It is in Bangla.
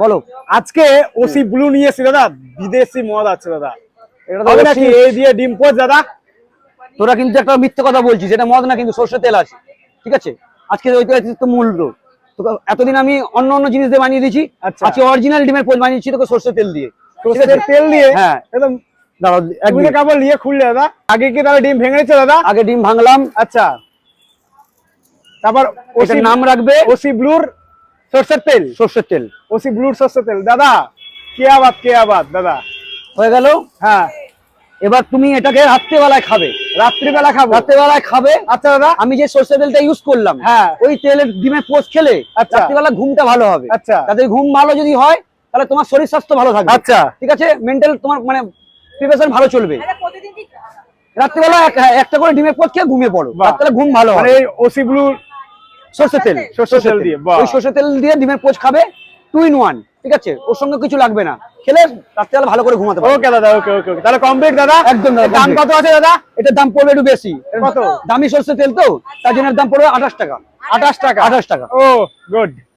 বলো। আজকে ওসি ব্লু নিয়েছি দাদা, বিদেশি মদ আছে দাদা, এটা হবে তো নাকি এই দিয়ে ডিম পোচ দাদা? তোরা কিন্তু একটা মিথ্যে কথা বলছিস, এটা মদ না, কিন্তু সর্ষের তেল আছে, ঠিক আছে? আজকে তো মূল্য, তোকে এতদিন আমি অন্য অন্য জিনিস দিয়ে বানিয়ে দিয়েছি, আচ্ছা। আজকে অরিজিনাল ডিমের পোচ বানিয়েছি তোকে সর্ষের তেল দিয়ে। সর্ষের তেল দিয়ে? হ্যাঁ, একদম। দাঁড়াও এক তুমি তো মিনিট। কেবল নিয়ে খুললে দাদা, আগে কি তাহলে ডিম ভেঙে নিচ্ছে দাদা? আগে ডিম ভাঙলাম। আচ্ছা, তারপর ওটার নাম রাখবে ওসি ব্লুর সর্ষের তেল। সর্ষের তেল। ওসি ব্লুর সর্ষের তেল দাদা, কে আবাদ দাদা। হয়ে গেল। হ্যাঁ, এবার তুমি এটাকে রাত্রেবেলায় খাবে। রাত্রিবেলা খাবো? রাত্রেবেলায় খাবে। আচ্ছা দাদা। আমি যে সর্ষের তেলটা ইউজ করলাম, হ্যাঁ, ওই তেলের ডিমের পোচ খেলে আচ্ছা, রাত্রিবেলা ঘুমটা ভালো হবে। আচ্ছা, তাদের ঘুম ভালো যদি হয় তাহলে তোমার শরীর স্বাস্থ্য ভালো থাকবে। আচ্ছা, ঠিক আছে, মেন্টাল তোমার মানে প্রিপারেশন ভালো চলবে। রাত্রিবেলা একটা করে ডিমের পোচ খেয়ে ঘুমিয়ে পড়ো, রাত্রে ঘুম ভালো হবে। মানে এই ওসি ব্লু সর্ষের তেল, সর্ষের তেল দিয়ে, ওই সর্ষের তেল দিয়ে ডিমের পোচ খাবে, 2 in 1, ঠিক আছে? ওর সঙ্গে কিছু লাগবে না, খেলে রাত্রিবেলা ভালো করে ঘুমাতে পারবে। ওকে দাদা, ওকে ওকে ওকে, তাহলে কমপ্লিট দাদা। একদম দাদা। দাম কত আছে দাদা? এটার দাম পড়বে একটু বেশি। কত? দামি সর্ষের তেল তো, তার জন্য দাম পড়বে 28 টাকা। 28 টাকা? 28 টাকা। ও গুড।